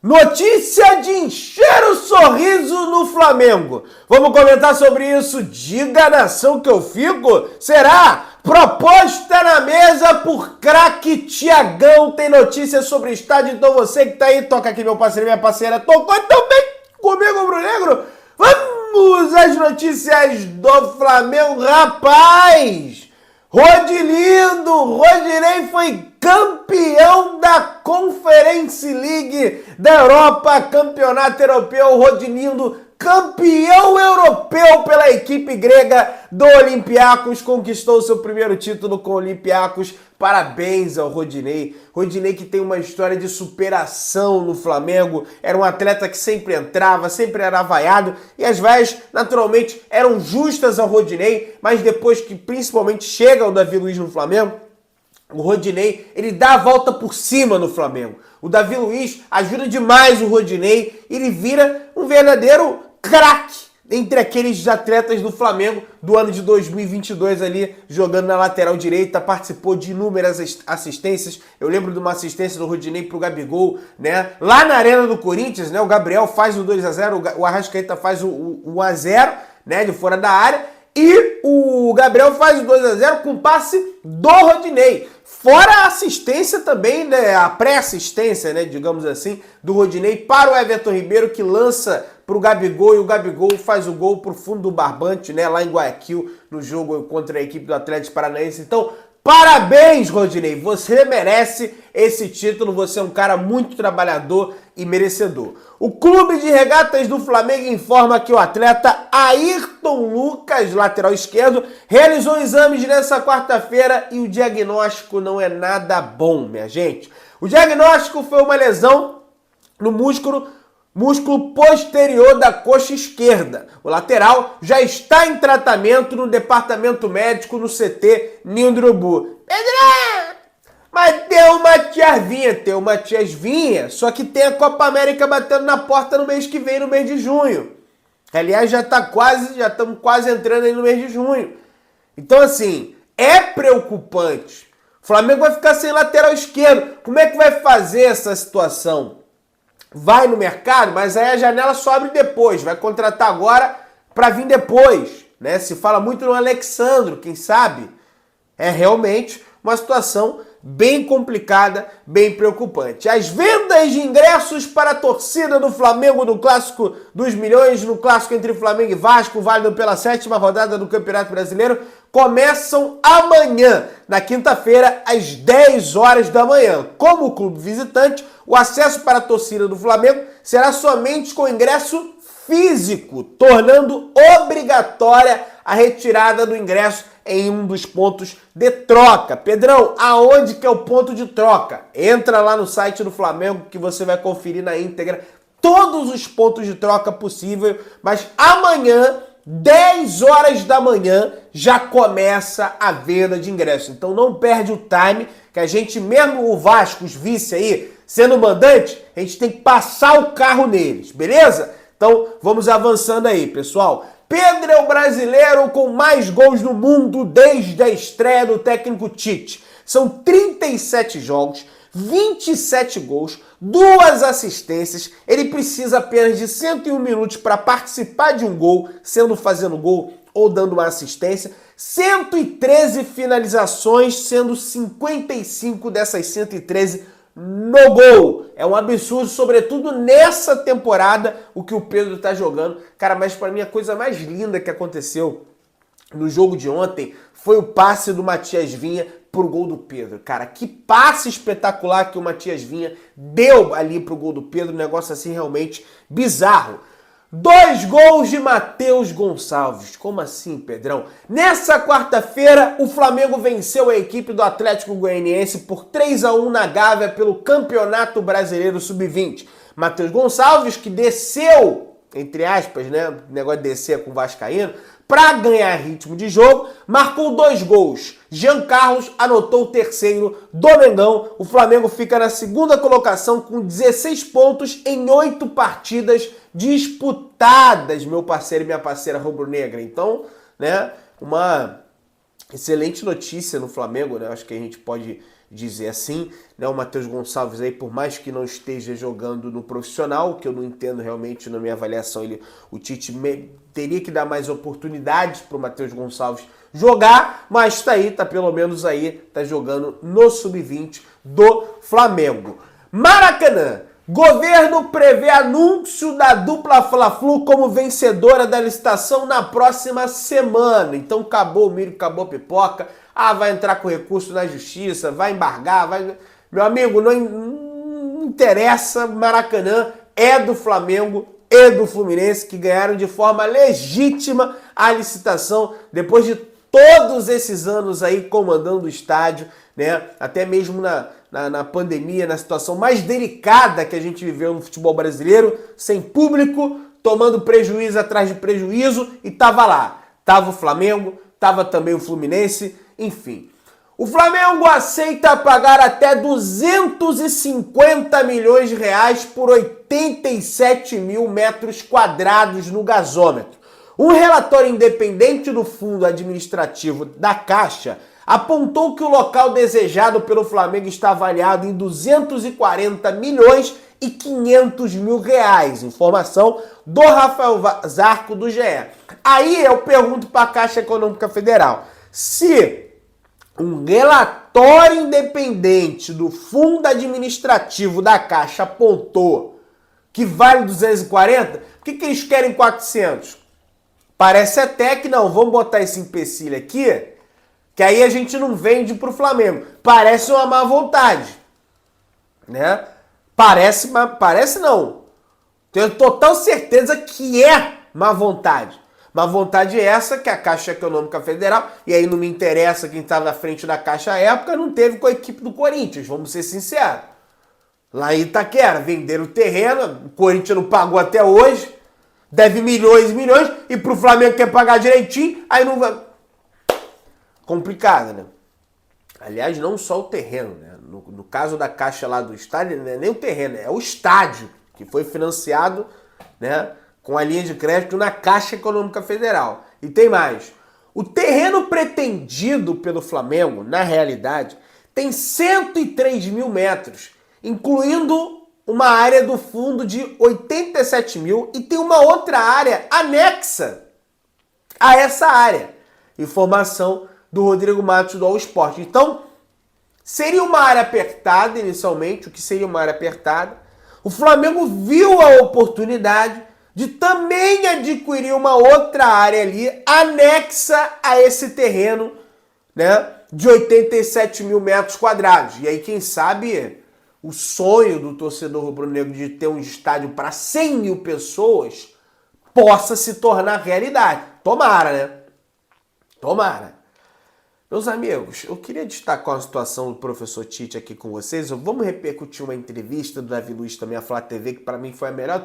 Notícia de encher o sorriso no Flamengo. Vamos comentar sobre isso. Diga, nação, que eu fico. Será? Proposta na mesa por craque Thiagão. Tem notícia sobre o estádio, então você que tá aí, toca aqui, meu parceiro, minha parceira. Tocou também comigo, Bruno Negro. Vamos às notícias do Flamengo, rapaz. Rodilindo, Rodinei foi campeão da Conference League da Europa, campeonato europeu. Rodilindo, campeão europeu pela equipe grega do Olympiacos, conquistou seu primeiro título com o Olympiacos. Parabéns ao Rodinei. Rodinei que tem uma história de superação no Flamengo, era um atleta que sempre entrava, sempre era vaiado, e as vaias naturalmente eram justas ao Rodinei, mas depois que principalmente chega o Davi Luiz no Flamengo, o Rodinei, ele dá a volta por cima no Flamengo. O Davi Luiz ajuda demais o Rodinei, ele vira um verdadeiro craque entre aqueles atletas do Flamengo do ano de 2022 ali, jogando na lateral direita, participou de inúmeras assistências. Eu lembro de uma assistência do Rodinei pro Gabigol, né? Lá na Arena do Corinthians, né? O Gabriel faz o 2-0, o Arrascaeta faz o 1-0, né? De fora da área. E o Gabriel faz o 2-0 com passe do Rodinei. Fora a assistência também, né, a pré-assistência, né, digamos assim, do Rodinei para o Everton Ribeiro, que lança para o Gabigol, e o Gabigol faz o gol para o fundo do barbante, né, lá em Guayaquil, no jogo contra a equipe do Atlético Paranaense. Então, parabéns, Rodinei, você merece esse título, você é um cara muito trabalhador e merecedor. O Clube de Regatas do Flamengo informa que o atleta Ayrton Lucas, lateral esquerdo, realizou exames nessa quarta-feira e o diagnóstico não é nada bom, minha gente. O diagnóstico foi uma lesão no músculo posterior da coxa esquerda. O lateral já está em tratamento no departamento médico no CT Ninho do Urubu. Pedrão! Mas tem o Matias Vinha, só que tem a Copa América batendo na porta no mês que vem, no mês de junho. Aliás, já estamos quase entrando aí no mês de junho. Então, assim, é preocupante. O Flamengo vai ficar sem lateral esquerdo. Como é que vai fazer essa situação? Vai no mercado, mas aí a janela só abre depois. Vai contratar agora para vir depois, né? Se fala muito no Alexandro, quem sabe? É realmente uma situação bem complicada, bem preocupante. As vendas de ingressos para a torcida do Flamengo no Clássico dos Milhões, no Clássico entre Flamengo e Vasco, válido pela 7ª rodada do Campeonato Brasileiro, começam amanhã, na quinta-feira, às 10 horas da manhã. Como clube visitante, o acesso para a torcida do Flamengo será somente com ingresso físico, tornando obrigatória a retirada do ingresso em um dos pontos de troca. Pedrão, aonde que é o ponto de troca? Entra lá no site do Flamengo que você vai conferir na íntegra todos os pontos de troca possível, mas amanhã, 10 horas da manhã, já começa a venda de ingressos. Então não perde o time, que a gente, mesmo o Vasco, os vice aí, sendo mandante, a gente tem que passar o carro neles, beleza? Então vamos avançando aí, pessoal. Pedro é o brasileiro com mais gols no mundo desde a estreia do técnico Tite. São 37 jogos, 27 gols, 2 assistências. Ele precisa apenas de 101 minutos para participar de um gol, sendo fazendo gol ou dando uma assistência. 113 finalizações, sendo 55 dessas 113 no gol. É um absurdo, sobretudo nessa temporada, o que o Pedro tá jogando. Cara, mas para mim a coisa mais linda que aconteceu no jogo de ontem foi o passe do Matias Vinha pro gol do Pedro. Cara, que passe espetacular que o Matias Vinha deu ali pro gol do Pedro. Um negócio assim realmente bizarro. 2 gols de Matheus Gonçalves. Como assim, Pedrão? Nessa quarta-feira, o Flamengo venceu a equipe do Atlético Goianiense por 3-1 na Gávea pelo Campeonato Brasileiro Sub-20. Matheus Gonçalves, que desceu, entre aspas, né? O negócio de descer com o Vascaíno, para ganhar ritmo de jogo, marcou 2 gols. Jean Carlos anotou o terceiro do Mengão. O Flamengo fica na segunda colocação com 16 pontos em 8 partidas disputadas, meu parceiro e minha parceira rubro-negra. Então, né, uma excelente notícia no Flamengo, né? Acho que a gente pode dizer assim, né? O Matheus Gonçalves aí, por mais que não esteja jogando no profissional, que eu não entendo realmente na minha avaliação, o Tite teria que dar mais oportunidades para o Matheus Gonçalves jogar, mas tá aí, tá pelo menos aí, tá jogando no Sub-20 do Flamengo. Maracanã. Governo prevê anúncio da dupla Fla-Flu como vencedora da licitação na próxima semana. Então acabou o milho, acabou a pipoca. Vai entrar com recurso na justiça, vai embargar, vai... Meu amigo, não interessa, Maracanã é do Flamengo e do Fluminense, que ganharam de forma legítima a licitação, depois de todos esses anos aí comandando o estádio, né? Até mesmo na pandemia, na situação mais delicada que a gente viveu no futebol brasileiro, sem público, tomando prejuízo atrás de prejuízo, e tava lá. Tava o Flamengo, tava também o Fluminense, enfim. O Flamengo aceita pagar até 250 milhões de reais por 87 mil metros quadrados no gasômetro. Um relatório independente do Fundo Administrativo da Caixa apontou que o local desejado pelo Flamengo está avaliado em 240 milhões e 500 mil reais. Informação do Rafael Zarco, do GE. Aí eu pergunto para a Caixa Econômica Federal, se um relatório independente do Fundo Administrativo da Caixa apontou que vale 240, por que eles querem 400? Parece até que não, vamos botar esse empecilho aqui, que aí a gente não vende pro Flamengo. Parece uma má vontade, né? Parece não. Tenho total certeza que é má vontade. Má vontade é essa que a Caixa Econômica Federal, e aí não me interessa quem estava na frente da Caixa à época, não teve com a equipe do Corinthians, vamos ser sinceros. Lá em Itaquera, venderam o terreno, o Corinthians não pagou até hoje, deve milhões e milhões, e pro Flamengo quer pagar direitinho, aí não vai... Complicado, né? Aliás, não só o terreno, né? No caso da Caixa lá do estádio, não é nem o terreno, é o estádio, que foi financiado, né, com a linha de crédito na Caixa Econômica Federal. E tem mais. O terreno pretendido pelo Flamengo, na realidade, tem 103 mil metros, incluindo uma área do fundo de 87 mil e tem uma outra área anexa a essa área. Informação do Rodrigo Matos do All Sport. Então, seria uma área apertada inicialmente, o que seria uma área apertada. O Flamengo viu a oportunidade de também adquirir uma outra área ali anexa a esse terreno, né, de 87 mil metros quadrados. E aí, quem sabe, o sonho do torcedor rubro-negro de ter um estádio para 100 mil pessoas possa se tornar realidade. Tomara, né? Tomara. Meus amigos, eu queria destacar a situação do professor Tite aqui com vocês. Vamos repercutir uma entrevista do Davi Luiz também, a Flá TV, que para mim foi a melhor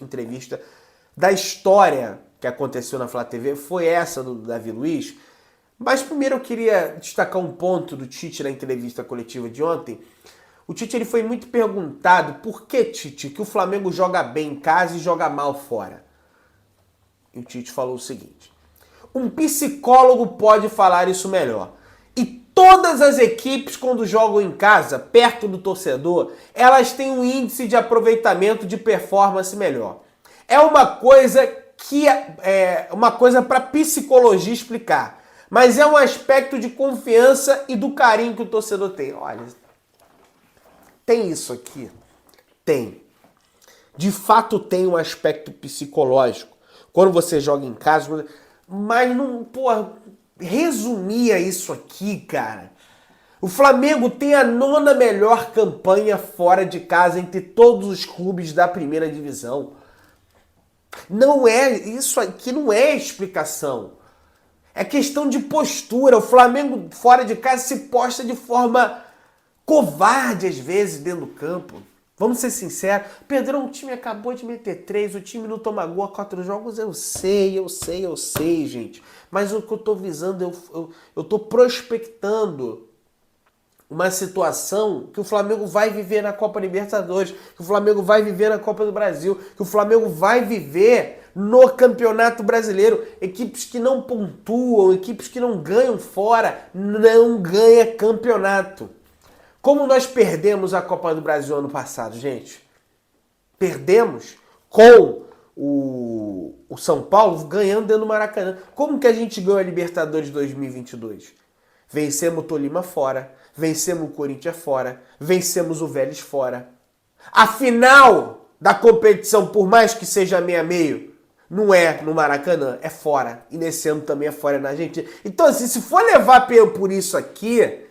entrevista da história que aconteceu na Flá TV. Foi essa do Davi Luiz. Mas primeiro eu queria destacar um ponto do Tite na entrevista coletiva de ontem. O Tite ele foi muito perguntado por que, Tite, que o Flamengo joga bem em casa e joga mal fora. E o Tite falou o seguinte: um psicólogo pode falar isso melhor. E todas as equipes, quando jogam em casa, perto do torcedor, elas têm um índice de aproveitamento de performance melhor. É uma coisa que é uma coisa para psicologia explicar, mas é um aspecto de confiança e do carinho que o torcedor tem. Olha, tem isso aqui? Tem. De fato tem um aspecto psicológico. Quando você joga em casa, mas não, porra, resumia isso aqui, cara. O Flamengo tem a 9ª melhor campanha fora de casa entre todos os clubes da primeira divisão. Não é, isso aqui não é explicação. É questão de postura. O Flamengo fora de casa se posta de forma covarde às vezes dentro do campo. Vamos ser sinceros. Pedrão, o time acabou de meter 3, o time não toma gol há 4 jogos. Eu sei, gente. Mas o que eu tô visando, eu tô prospectando uma situação que o Flamengo vai viver na Copa Libertadores, que o Flamengo vai viver na Copa do Brasil, que o Flamengo vai viver no Campeonato Brasileiro. Equipes que não pontuam, equipes que não ganham fora, não ganham campeonato. Como nós perdemos a Copa do Brasil ano passado, gente? Perdemos com o São Paulo ganhando dentro do Maracanã. Como que a gente ganhou a Libertadores 2022? Vencemos o Tolima fora, vencemos o Corinthians fora, vencemos o Vélez fora. A final da competição, por mais que seja meio a meio, não é no Maracanã, é fora. E nesse ano também é fora na Argentina. Então, assim, se for levar por isso aqui,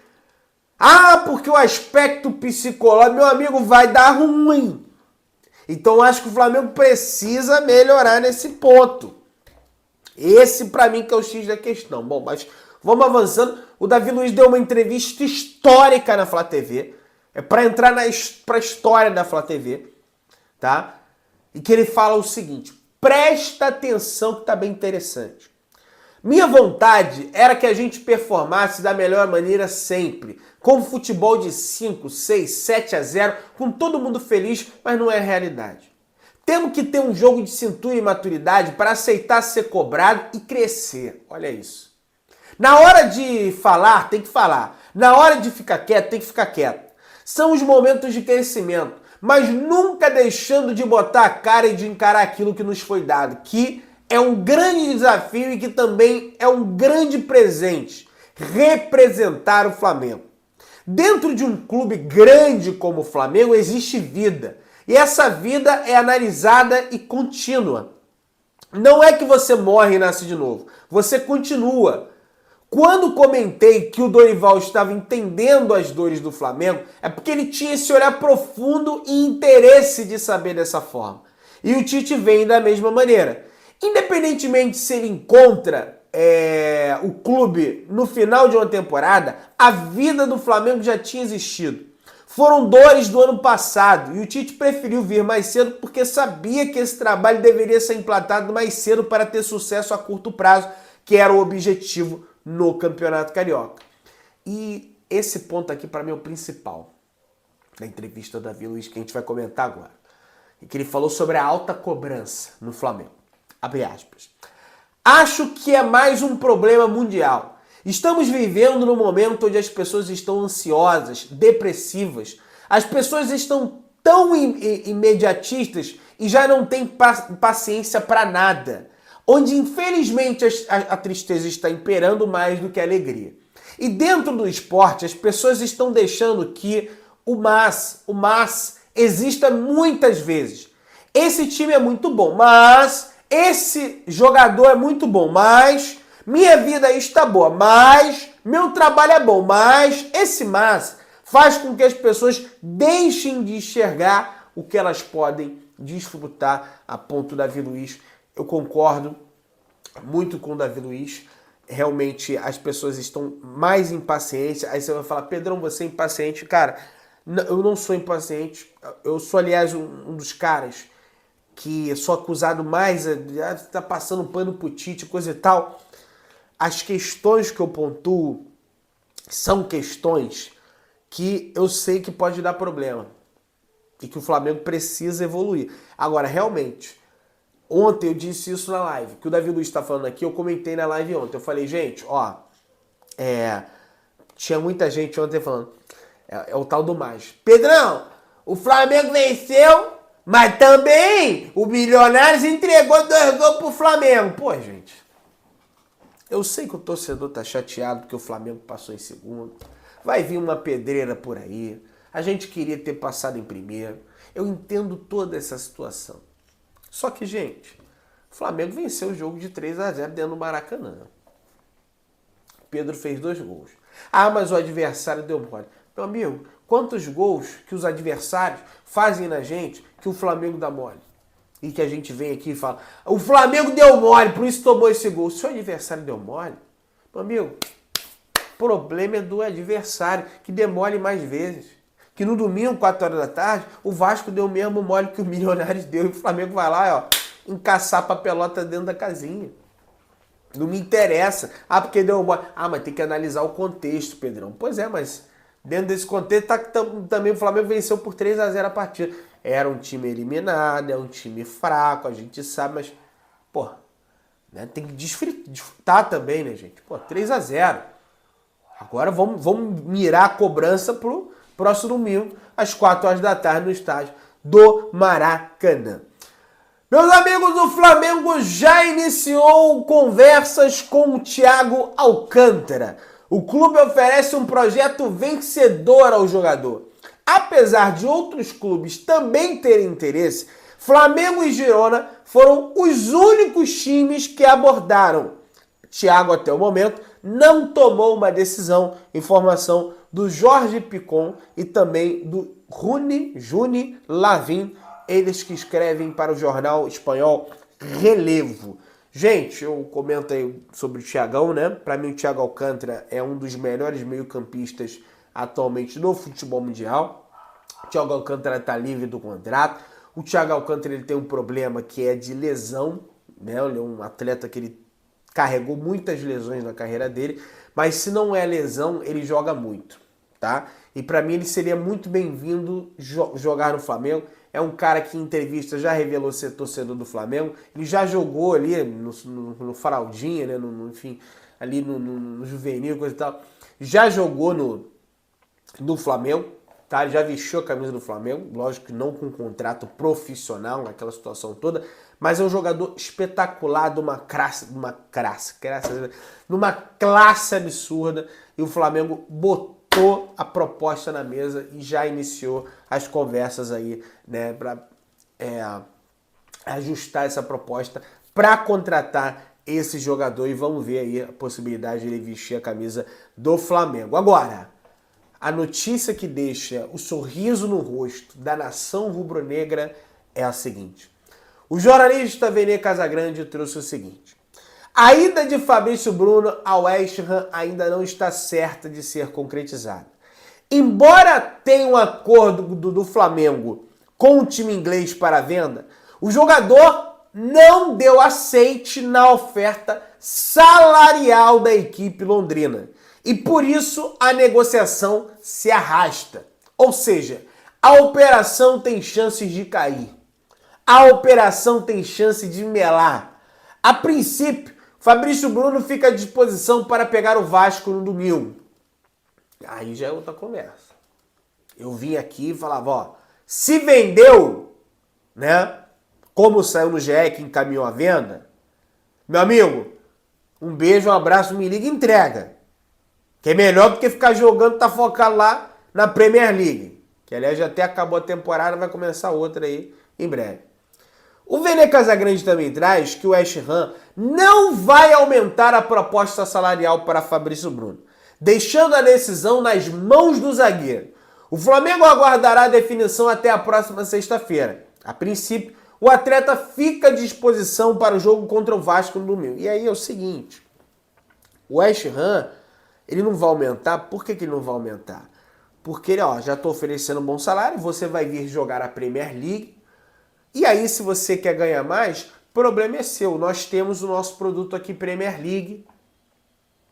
porque o aspecto psicológico, meu amigo, vai dar ruim. Então, acho que o Flamengo precisa melhorar nesse ponto. Esse, pra mim, que é o X da questão. Bom, mas vamos avançando. O Davi Luiz deu uma entrevista histórica na Flá TV. É para entrar pra história da Flá TV, tá? E que ele fala o seguinte, presta atenção que tá bem interessante. Minha vontade era que a gente performasse da melhor maneira sempre, com futebol de 5, 6, 7-0, com todo mundo feliz, mas não é realidade. Temos que ter um jogo de cintura e maturidade para aceitar ser cobrado e crescer. Olha isso. Na hora de falar, tem que falar. Na hora de ficar quieto, tem que ficar quieto. São os momentos de crescimento, mas nunca deixando de botar a cara e de encarar aquilo que nos foi dado, que é um grande desafio e que também é um grande presente, representar o Flamengo. Dentro de um clube grande como o Flamengo existe vida, e essa vida é analisada e contínua. Não é que você morre e nasce de novo, você continua. Quando comentei que o Dorival estava entendendo as dores do Flamengo, é porque ele tinha esse olhar profundo e interesse de saber dessa forma. E o Tite vem da mesma maneira. Independentemente se ele encontra o clube no final de uma temporada, a vida do Flamengo já tinha existido. Foram dores do ano passado e o Tite preferiu vir mais cedo porque sabia que esse trabalho deveria ser implantado mais cedo para ter sucesso a curto prazo, que era o objetivo no Campeonato Carioca. E esse ponto aqui para mim é o principal da entrevista do Davi Luiz, que a gente vai comentar agora. E que ele falou sobre a alta cobrança no Flamengo. Abre aspas. Acho que é mais um problema mundial. Estamos vivendo num momento onde as pessoas estão ansiosas, depressivas. As pessoas estão tão imediatistas e já não têm paciência para nada. Onde, infelizmente, a tristeza está imperando mais do que a alegria. E dentro do esporte, as pessoas estão deixando que o mas exista muitas vezes. Esse time é muito bom, mas esse jogador é muito bom, mas minha vida está boa, mas meu trabalho é bom, mas esse mas faz com que as pessoas deixem de enxergar o que elas podem desfrutar, a ponto da Davi Luiz. Eu concordo muito com o Davi Luiz. Realmente as pessoas estão mais impacientes. Aí você vai falar, Pedrão, você é impaciente. Cara, eu não sou impaciente. Eu sou, aliás, um dos caras que sou acusado mais de estar passando pano pro Tite, coisa e tal. As questões que eu pontuo são questões que eu sei que pode dar problema e que o Flamengo precisa evoluir. Agora, realmente, ontem eu disse isso na live, que o Davi Luiz está falando aqui, eu comentei na live ontem. Eu falei, gente, tinha muita gente ontem falando, é o tal do mais. Pedrão, o Flamengo venceu, mas também o Milionários entregou 2 gols pro Flamengo. Pô, gente, eu sei que o torcedor tá chateado porque o Flamengo passou em segundo. Vai vir uma pedreira por aí. A gente queria ter passado em primeiro. Eu entendo toda essa situação. Só que, gente, o Flamengo venceu o jogo de 3-0 dentro do Maracanã. Pedro fez 2 gols. Mas o adversário deu mole. Meu amigo, quantos gols que os adversários fazem na gente que o Flamengo dá mole? E que a gente vem aqui e fala, o Flamengo deu mole, por isso tomou esse gol. Se o adversário deu mole, meu amigo, o problema é do adversário, que demole mais vezes. Que no domingo, 4 horas da tarde, o Vasco deu o mesmo mole que o Milionários deu. E o Flamengo vai lá, encaçar a pelota dentro da casinha. Não me interessa. Porque deu mole. Mas tem que analisar o contexto, Pedrão. Pois é, mas dentro desse contexto também o Flamengo venceu por 3-0 a partida. Era um time eliminado, é um time fraco, a gente sabe, mas, né, tem que desfrutar também, né, gente? 3-0. Agora vamos mirar a cobrança próximo domingo, às 4 horas da tarde, no estádio do Maracanã. Meus amigos, o Flamengo já iniciou conversas com o Thiago Alcântara. O clube oferece um projeto vencedor ao jogador. Apesar de outros clubes também terem interesse, Flamengo e Girona foram os únicos times que abordaram. Thiago, até o momento, não tomou uma decisão. Informação do Jorge Picon e também do Juni Lavin, eles que escrevem para o jornal espanhol Relevo. Gente, eu comento aí sobre o Thiagão, né? Para mim, o Thiago Alcântara é um dos melhores meio-campistas atualmente no futebol mundial. O Thiago Alcântara está livre do contrato. O Thiago Alcântara ele tem um problema que é de lesão, né? Ele é um atleta que ele carregou muitas lesões na carreira dele, mas se não é lesão, ele joga muito, tá? E para mim ele seria muito bem-vindo jogar no Flamengo. É um cara que em entrevista já revelou ser torcedor do Flamengo. Ele já jogou ali no Fraldinha, né? Enfim, ali no Juvenil, coisa e tal. Já jogou no Flamengo, tá? Ele já vestiu a camisa do Flamengo. Lógico que não com um contrato profissional, naquela situação toda. Mas é um jogador espetacular, numa classe absurda. E o Flamengo botou a proposta na mesa e já iniciou as conversas aí, né, para ajustar essa proposta para contratar esse jogador e vamos ver aí a possibilidade de ele vestir a camisa do Flamengo. Agora, a notícia que deixa o sorriso no rosto da nação rubro-negra é a seguinte. O jornalista Vene Casagrande trouxe o seguinte. A ida de Fabrício Bruno ao West Ham ainda não está certa de ser concretizada. Embora tenha um acordo do Flamengo com o time inglês para a venda, o jogador não deu aceite na oferta salarial da equipe londrina. E por isso a negociação se arrasta. Ou seja, a operação tem chances de cair. A operação tem chance de melar. A princípio, Fabrício Bruno fica à disposição para pegar o Vasco no domingo. Aí já é outra conversa. Eu vim aqui e falava, ó, se vendeu, né, como saiu no GE que encaminhou a venda, meu amigo, um beijo, um abraço, me liga e entrega. Que é melhor do que ficar jogando, tá focado lá na Premier League. Que aliás já até acabou a temporada, vai começar outra aí em breve. O Vene Casagrande também traz que o West Ham não vai aumentar a proposta salarial para Fabrício Bruno, deixando a decisão nas mãos do zagueiro. O Flamengo aguardará a definição até a próxima sexta-feira. A princípio, o atleta fica à disposição para o jogo contra o Vasco no domingo. E aí é o seguinte, o West Ham, ele não vai aumentar. Por que ele não vai aumentar? Porque ele, ó, já estou oferecendo um bom salário, você vai vir jogar a Premier League. E aí, se você quer ganhar mais, o problema é seu. Nós temos o nosso produto aqui, Premier League.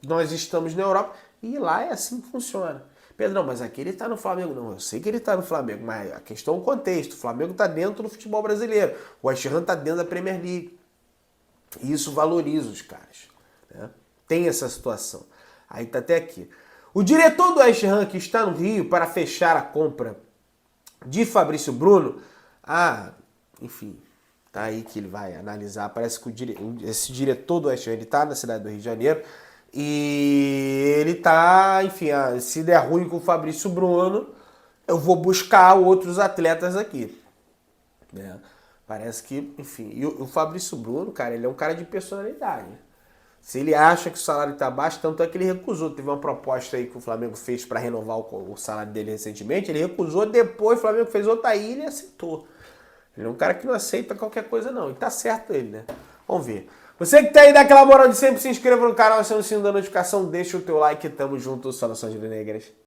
Nós estamos na Europa. E lá é assim que funciona. Pedrão, mas aqui ele está no Flamengo. Não, eu sei que ele está no Flamengo, mas a questão é o contexto. O Flamengo está dentro do futebol brasileiro. O West Ham está dentro da Premier League. E isso valoriza os caras, né? Tem essa situação. Aí está até aqui. O diretor do West Ham, que está no Rio para fechar a compra de Fabrício Bruno, enfim, tá aí que ele vai analisar. Parece que esse diretor do West Ham, ele está na cidade do Rio de Janeiro e ele tá, enfim, se der ruim com o Fabrício Bruno, eu vou buscar outros atletas aqui, né? Parece que, enfim, e o Fabrício Bruno, cara, ele é um cara de personalidade. Se ele acha que o salário tá baixo, tanto é que ele recusou. Teve uma proposta aí que o Flamengo fez para renovar o salário dele recentemente, ele recusou, depois o Flamengo fez outra ilha e aceitou. Ele é um cara que não aceita qualquer coisa não, e tá certo ele, né? Vamos ver. Você que tá aí, dá aquela moral de sempre, se inscreva no canal, aciona o sininho da notificação, deixa o teu like, tamo junto, saudações negras.